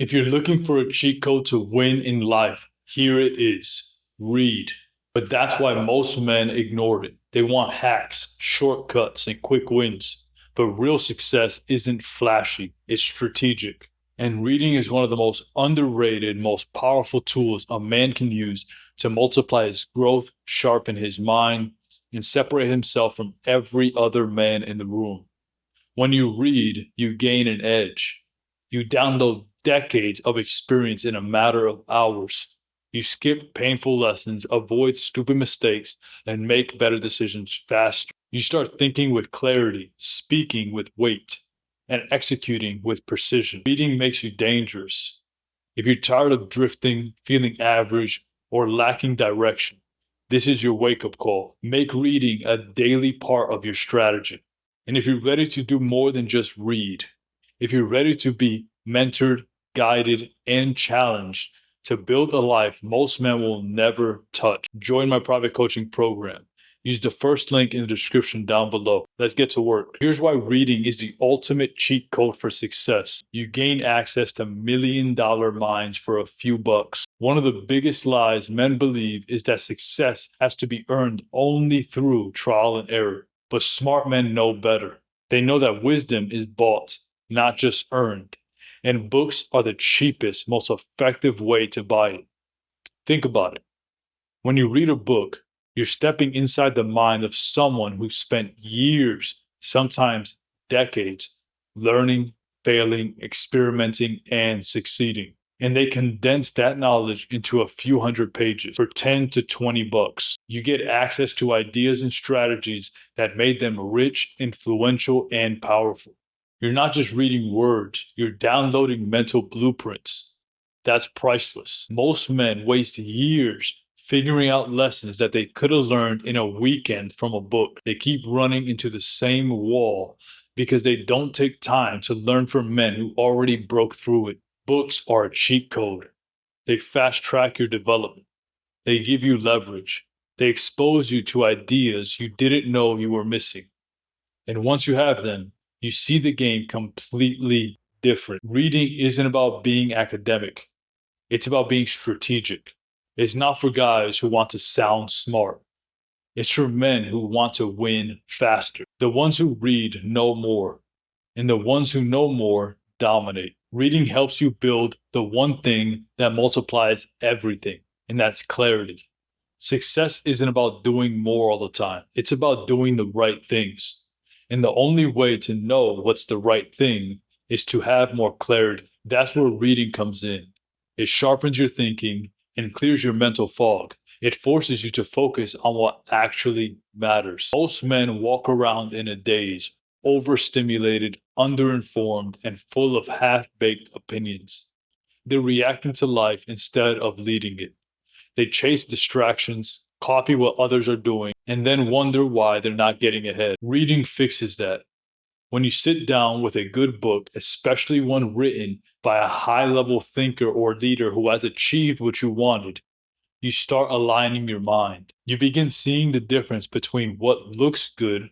If you're looking for a cheat code to win in life, here it is. Read. But that's why most men ignore it. They want hacks, shortcuts, and quick wins. But real success isn't flashy, it's strategic. And reading is one of the most underrated, most powerful tools a man can use to multiply his growth, sharpen his mind, and separate himself from every other man in the room. When you read, you gain an edge. You download decades of experience in a matter of hours. You skip painful lessons, avoid stupid mistakes, and make better decisions faster. You start thinking with clarity, speaking with weight, and executing with precision. Reading makes you dangerous. If you're tired of drifting, feeling average, or lacking direction, this is your wake-up call. Make reading a daily part of your strategy. And if you're ready to do more than just read, if you're ready to be mentored, guided, and challenged to build a life most men will never touch, join my private coaching program. Use the first link in the description down below. Let's get to work. Here's why reading is the ultimate cheat code for success. You gain access to $1,000,000 minds for a few bucks. One of the biggest lies men believe is that success has to be earned only through trial and error. But smart men know better. They know that wisdom is bought, not just earned. And books are the cheapest, most effective way to buy it. Think about it. When you read a book, you're stepping inside the mind of someone who spent years, sometimes decades, learning, failing, experimenting, and succeeding. And they condense that knowledge into a few hundred pages for 10 to 20 bucks. You get access to ideas and strategies that made them rich, influential, and powerful. You're not just reading words, you're downloading mental blueprints. That's priceless. Most men waste years figuring out lessons that they could have learned in a weekend from a book. They keep running into the same wall because they don't take time to learn from men who already broke through it. Books are a cheat code. They fast track your development. They give you leverage. They expose you to ideas you didn't know you were missing. And once you have them, you see the game completely different. Reading isn't about being academic. It's about being strategic. It's not for guys who want to sound smart. It's for men who want to win faster. The ones who read know more, and the ones who know more dominate. Reading helps you build the one thing that multiplies everything, and that's clarity. Success isn't about doing more all the time. It's about doing the right things. And the only way to know what's the right thing is to have more clarity. That's where reading comes in. It sharpens your thinking and clears your mental fog. It forces you to focus on what actually matters. Most men walk around in a daze, overstimulated, underinformed, and full of half-baked opinions. They're reacting to life instead of leading it. They chase distractions, copy what others are doing, and then wonder why they're not getting ahead. Reading fixes that. When you sit down with a good book, especially one written by a high-level thinker or leader who has achieved what you wanted, you start aligning your mind. You begin seeing the difference between what looks good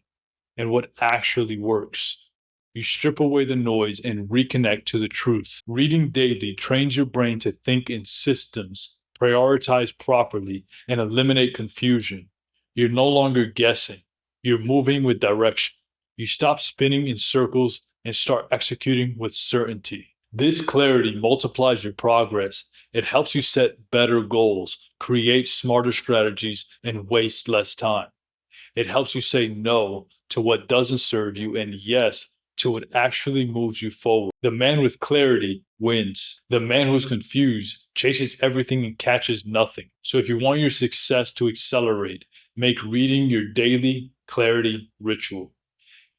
and what actually works. You strip away the noise and reconnect to the truth. Reading daily trains your brain to think in systems, prioritize properly, and eliminate confusion. You're no longer guessing. You're moving with direction. You stop spinning in circles and start executing with certainty. This clarity multiplies your progress. It helps you set better goals, create smarter strategies, and waste less time. It helps you say no to what doesn't serve you and yes to what actually moves you forward. The man with clarity wins. The man who's confused chases everything and catches nothing. So if you want your success to accelerate, make reading your daily clarity ritual.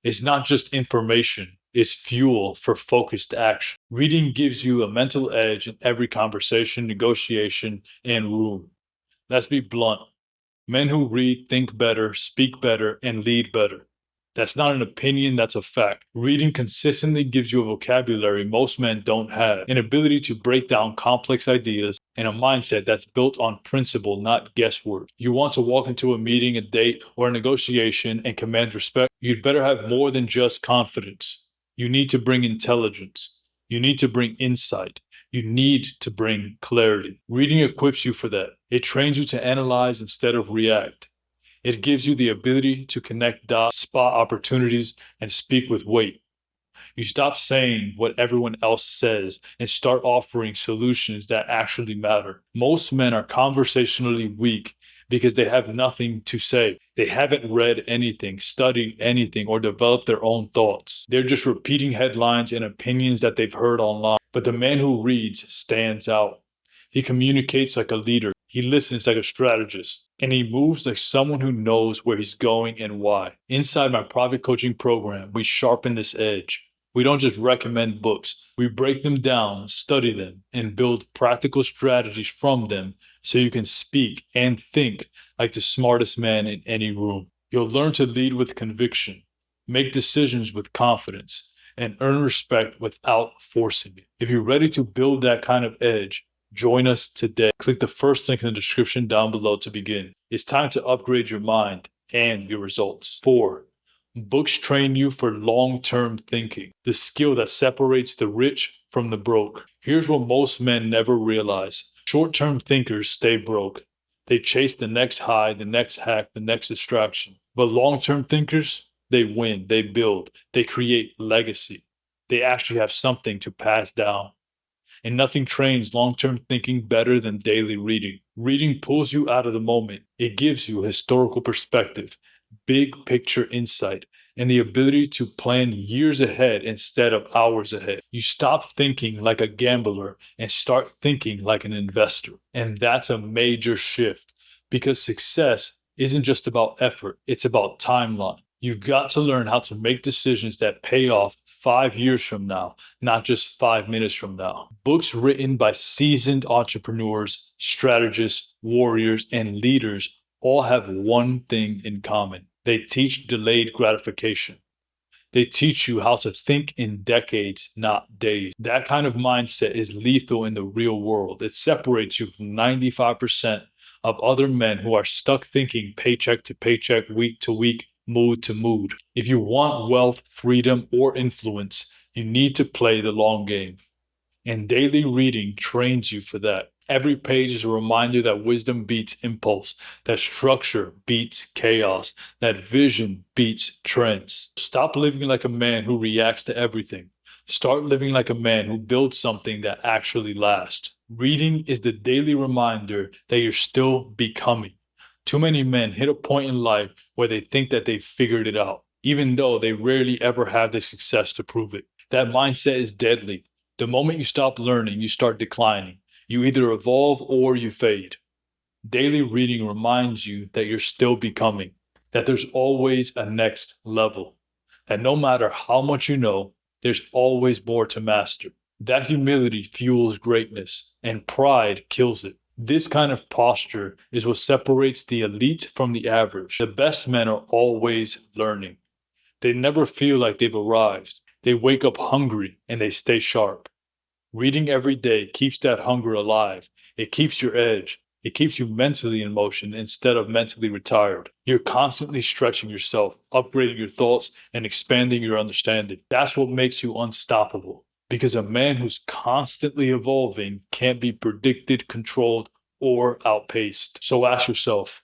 It's not just information, it's fuel for focused action. Reading gives you a mental edge in every conversation, negotiation, and room. Let's be blunt. Men who read think better, speak better, and lead better. That's not an opinion, that's a fact. Reading consistently gives you a vocabulary most men don't have, an ability to break down complex ideas, and a mindset that's built on principle, not guesswork. You want to walk into a meeting, a date, or a negotiation and command respect, you'd better have more than just confidence. You need to bring intelligence. You need to bring insight. You need to bring clarity. Reading equips you for that. It trains you to analyze instead of react. It gives you the ability to connect dots, spot opportunities, and speak with weight. You stop saying what everyone else says and start offering solutions that actually matter. Most men are conversationally weak because they have nothing to say. They haven't read anything, studied anything, or developed their own thoughts. They're just repeating headlines and opinions that they've heard online. But the man who reads stands out. He communicates like a leader. He listens like a strategist. And he moves like someone who knows where he's going and why. Inside my private coaching program, we sharpen this edge. We don't just recommend books. We break them down, study them, and build practical strategies from them so you can speak and think like the smartest man in any room. You'll learn to lead with conviction, make decisions with confidence, and earn respect without forcing it. If you're ready to build that kind of edge, join us today. Click the first link in the description down below to begin. It's time to upgrade your mind and your results. 4. Books train you for long-term thinking, the skill that separates the rich from the broke. Here's what most men never realize. Short-term thinkers stay broke. They chase the next high, the next hack, the next distraction. But long-term thinkers, they win, they build, they create legacy. They actually have something to pass down. And nothing trains long-term thinking better than daily reading. Reading pulls you out of the moment. It gives you historical perspective, big picture insight, and the ability to plan years ahead instead of hours ahead. You stop thinking like a gambler and start thinking like an investor. And that's a major shift because success isn't just about effort, it's about timeline. You've got to learn how to make decisions that pay off 5 years from now, not just 5 minutes from now. Books written by seasoned entrepreneurs, strategists, warriors, and leaders all have one thing in common. They teach delayed gratification. They teach you how to think in decades, not days. That kind of mindset is lethal in the real world. It separates you from 95% of other men who are stuck thinking paycheck to paycheck, week to week, mood to mood. If you want wealth, freedom, or influence, you need to play the long game. And daily reading trains you for that. Every page is a reminder that wisdom beats impulse, that structure beats chaos, that vision beats trends. Stop living like a man who reacts to everything. Start living like a man who builds something that actually lasts. Reading is the daily reminder that you're still becoming. Too many men hit a point in life where they think that they've figured it out, even though they rarely ever have the success to prove it. That mindset is deadly. The moment you stop learning, you start declining. You either evolve or you fade. Daily reading reminds you that you're still becoming, that there's always a next level, that no matter how much you know, there's always more to master. That humility fuels greatness, and pride kills it. This kind of posture is what separates the elite from the average. The best men are always learning. They never feel like they've arrived. They wake up hungry and they stay sharp. Reading every day keeps that hunger alive. It keeps your edge. It keeps you mentally in motion instead of mentally retired. You're constantly stretching yourself, upgrading your thoughts, and expanding your understanding. That's what makes you unstoppable. Because a man who's constantly evolving can't be predicted, controlled, or outpaced. So ask yourself,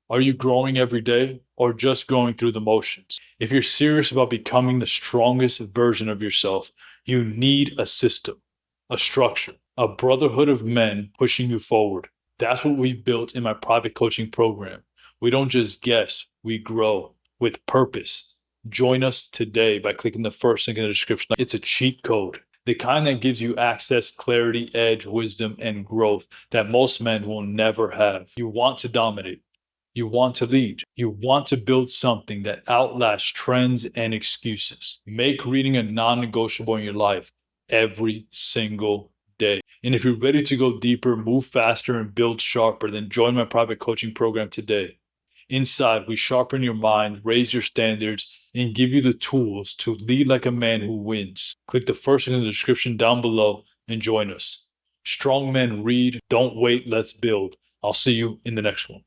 are you growing every day or just going through the motions? If you're serious about becoming the strongest version of yourself, you need a system, a structure, a brotherhood of men pushing you forward. That's what we've built in my private coaching program. We don't just guess, we grow with purpose. Join us today by clicking the first link in the description. It's a cheat code, the kind that gives you access, clarity, edge, wisdom, and growth that most men will never have. You want to dominate. You want to lead. You want to build something that outlasts trends and excuses. Make reading a non-negotiable in your life every single day. And if you're ready to go deeper, move faster, and build sharper, then join my private coaching program today. Inside, we sharpen your mind, raise your standards, and give you the tools to lead like a man who wins. Click the first link in the description down below and join us. Strong men read. Don't wait. Let's build. I'll see you in the next one.